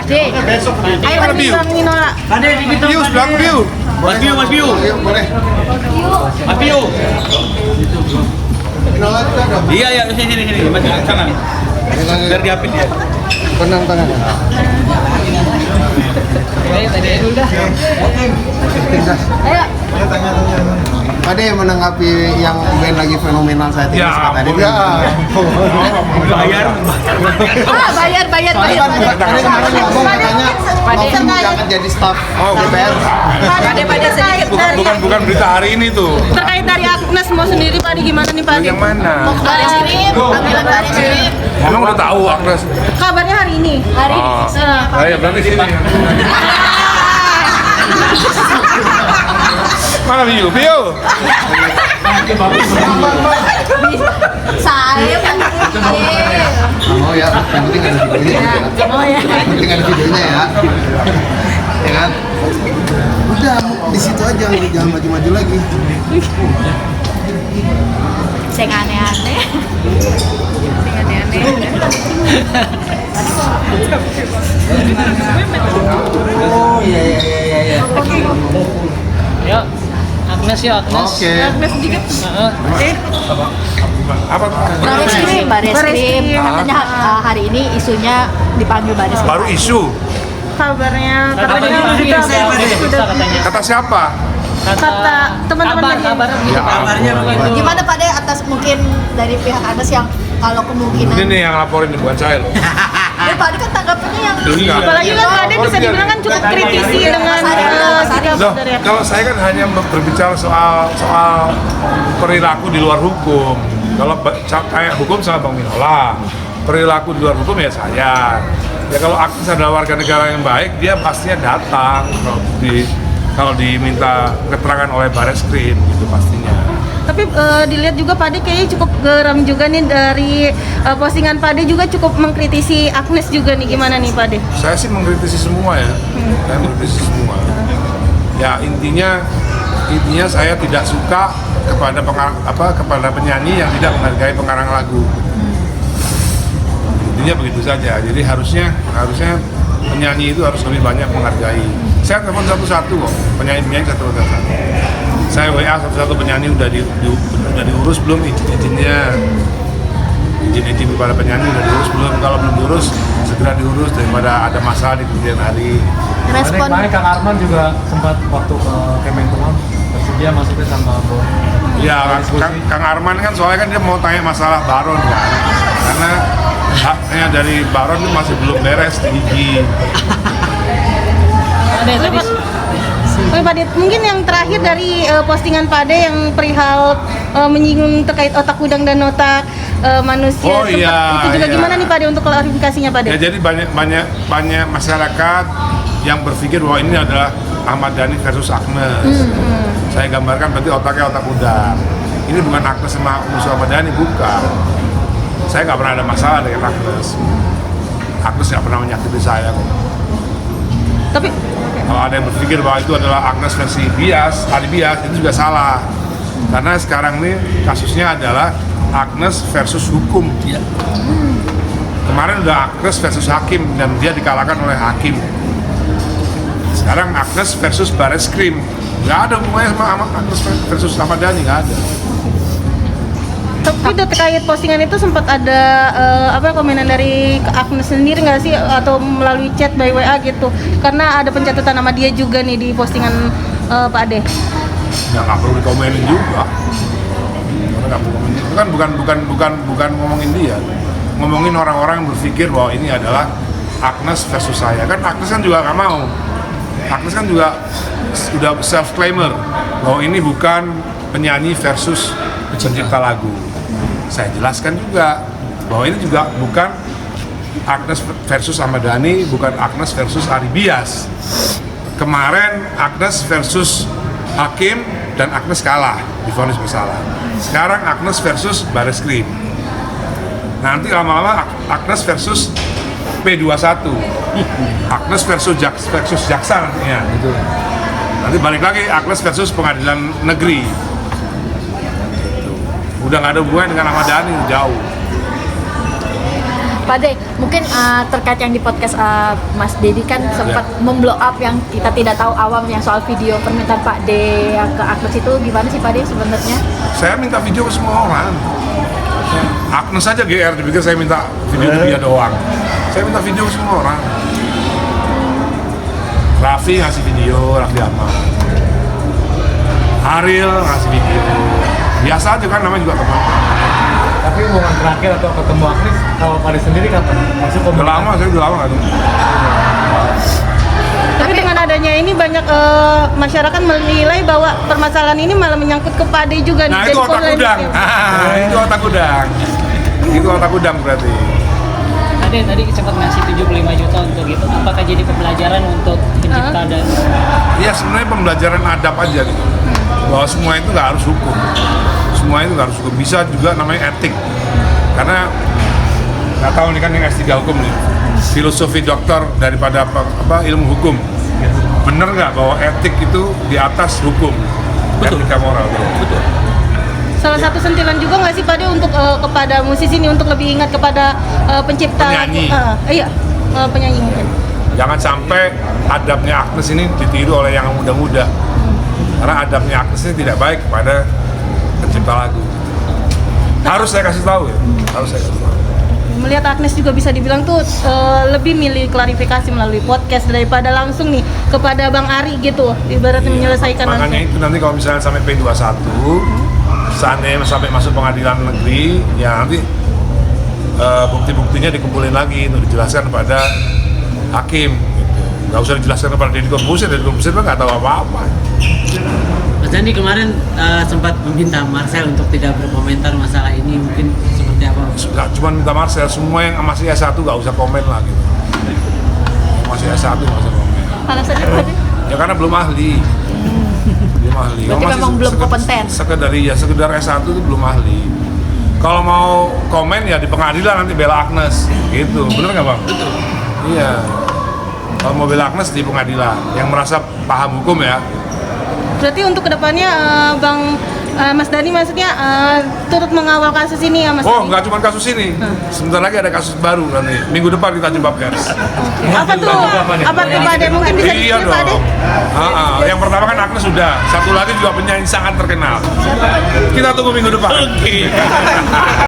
Ayo Bang Ninola. Biu, sebelah Biu. Mas Biu. Boleh. Mas Biu. Iya, sini. Mas kanan. Biar diapit ya. Tenang tangan. Ayo. Pade menanggapi yang band lagi fenomenal saat ini tadi. Bayar. Bayar. Pade kemarin ngomong katanya mau jangan jadi staff DPR. Pade sedikit dari Bukan berita hari ini tuh. terkait dari Agnes mau sendiri Pade gimana nih Pade? Yang mana? Baris Krim, panggilan Baris Krim. Emang udah tahu Agnes? Kabarnya hari ini. Hari ini. Ya berarti sini. Mana Biu? Saya Oh ya, yang penting ada videonya. Oh ya. Yang penting ada videonya ya. Ya kan? Udah di situ aja, jangan maju-maju lagi. Saya aneh-aneh. Oh iya. Ya, Agnes ya, Agnes. Oke. Agnes sedikit. Apa? Baris Krim. Katanya hari ini isunya dipanggil Baris Krim. Baru isu. Kabarnya Katanya bisa katanya. Kata siapa? kata teman-teman Kabar Ya, Kabarnya begitu. Gimana Pak De atas mungkin dari pihak Agnes yang kalau kemungkinan Ini nih yang laporin bukan saya loh. Pak De kan tanggapannya yang Iya. apalagi kan Pak De bisa dibilang kan cukup kritisi dengan sikap Loh, dari kalau saya kan hanya berbicara soal perilaku di luar hukum. Kalau kayak hukum sama Bang Minola, perilaku di luar hukum ya saya. Ya kalau Agnes adalah warga negara yang baik, dia pastinya datang kalau diminta keterangan oleh Baris Krim gitu pastinya. Tapi dilihat juga Pak De kayaknya cukup geram juga nih dari postingan Pak De juga cukup mengkritisi Agnes juga nih, gimana nih Pak De? Saya sih mengkritisi semua ya, saya mengkritisi semua. Ya intinya saya tidak suka kepada penyanyi yang tidak menghargai pengarang lagu. Intinya begitu saja. Jadi harusnya penyanyi itu harus lebih banyak menghargai. Saya telepon satu-satu kok, penyanyi satu-satu. Saya WA satu-satu penyanyi udah diurus belum izinnya. Izin kepada penyanyi udah diurus belum? Kalau belum diurus segera diurus daripada ada masalah di kemudian hari. Respon Kemarin Kang Arman juga sempat waktu ke Kemenkumham bersedia masuknya sama Bo. Ya, Kang Arman kan soalnya kan dia mau tanya masalah Baron kan, karena haknya dari Baron itu masih belum beres di IG. Oke Pak De, mungkin yang terakhir dari postingan Pak De yang perihal menyinggung terkait otak udang dan otak manusia. Oh iya. Itu juga gimana nih Pak De untuk klarifikasinya Pak De? Ya, jadi banyak masyarakat yang berpikir bahwa ini adalah Ahmad Dhani versus Agnes. Saya gambarkan berarti otaknya otak udang. Ini bukan Agnes sama musuh Ahmad Dhani, bukan. Saya nggak pernah ada masalah dengan Agnes. Agnes nggak pernah menyakiti saya kok. Tapi Kalau ada yang berpikir bahwa itu adalah Agnes versi Ali Bias, itu juga salah. Karena sekarang ini kasusnya adalah Agnes versus hukum. Kemarin udah Agnes versus hakim dan dia dikalahkan oleh hakim. Sekarang Agnes versus Baris Krim. Nggak ada hubungannya sama Agnes versus Ahmad Dhani, nggak ada. Tapi terkait postingan itu sempat ada komenan dari Agnes sendiri nggak sih, atau melalui chat by WA gitu? Karena ada pencatatan nama dia juga nih di postingan Pak De. Ya nggak perlu dikomenin juga. Karena nggak perlu komenin. Itu kan bukan ngomongin dia, ngomongin orang-orang yang berpikir bahwa ini adalah Agnes versus saya. Kan Agnes kan juga nggak mau. Agnes kan juga sudah self-claimer bahwa ini bukan penyanyi versus pencipta lagu. Saya jelaskan juga bahwa ini juga bukan Agnes versus Ahmad Dhani, bukan Agnes versus Ari Bias. Kemarin Agnes versus hakim dan Agnes kalah, divonis bersalah. Sekarang Agnes versus Baris Krim. Nanti lama-lama Agnes versus P21. Agnes versus jaksa nantinya. Nanti balik lagi Agnes versus pengadilan negeri. Udah nggak ada hubungan dengan Ahmad Dhani, jauh. Pak Ade, mungkin terkait yang di podcast Mas Dedi kan sempat memblow up yang kita tidak tahu awam yang soal video permintaan Pak D yang ke Agnes itu gimana sih Pak D sebenarnya? Saya minta video ke semua orang. Agnes saja GR dipikir saya minta video ke dia doang. Saya minta video ke semua orang. Raffi ngasih video, Raffi Ahmad. Ariel ngasih video. Biasa aja kan, namanya juga teman. Tapi hubungan terakhir atau ketemu Agnes kalau Pak Ade sendiri kapan? Masuk Udah lama, saya udah lama nggak tahu. Tapi dengan adanya ini banyak masyarakat menilai bahwa permasalahan ini malah menyangkut ke Pak Ade juga. Nah nih, itu jadi otak polemik udang. ya. Itu otak udang. Itu otak udang berarti. Tadi sempat ngasih 75 juta untuk itu. Apakah jadi pembelajaran untuk pencipta dan Iya sebenarnya pembelajaran adab aja gitu. Bahwa semua itu nggak harus hukum. Semua itu nggak harus hukum. Bisa juga namanya etik. Karena nggak tahu nih kan yang S3 hukum nih. Filosofi dokter daripada apa ilmu hukum. Bener nggak bahwa etik itu di atas hukum? Etika moral. Betul. Salah satu sentilan juga nggak sih Pak De untuk kepada musisi ini untuk lebih ingat kepada pencipta Penyanyi. Penyanyi mungkin. Jangan sampai adabnya Agnes ini ditiru oleh yang muda-muda. Karena adabnya Agnes ini tidak baik kepada pencipta lagu. Harus saya kasih tahu ya. Harus saya kasih tahu. Melihat Agnes juga bisa dibilang tuh lebih milih klarifikasi melalui podcast daripada langsung nih kepada Bang Ari gitu, ibaratnya menyelesaikan Makanya langsung. itu nanti kalau misalnya sampai P21, seandainya sampai masuk pengadilan negeri, ya nanti bukti-buktinya dikumpulin lagi untuk dijelaskan kepada hakim. Gitu. Nggak usah dijelaskan kepada Deddy Corbuzier kan nggak tahu apa-apa. Mas Dandi kemarin sempat meminta Marcel untuk tidak berkomentar masalah ini, mungkin seperti apa? Nggak cuma minta Marcel, semua yang masih S1 nggak usah komen lah gitu. Masih S1 nggak usah komen. Alasannya Pak De? Ya karena belum ahli. Belum ahli. Berarti Kalau memang belum kompeten. Sekedar S1 itu belum ahli. Kalau mau komen ya di pengadilan nanti bela Agnes gitu. Bener nggak Bang? Betul. Iya. Kalau mau bela Agnes di pengadilan yang merasa paham hukum ya. Berarti untuk kedepannya Mas Dani maksudnya turut mengawal kasus ini ya Mas Oh, Dani? nggak cuma kasus ini. Sebentar lagi ada kasus baru nanti. Minggu depan kita jumpa pers. Apa tuh? Apa tuh Pak De? Mungkin bisa Iya diceritain Pak De? dong. Yang pertama kan Agnes sudah. Satu lagi juga penyanyi sangat terkenal. Kita tunggu minggu depan. Oke.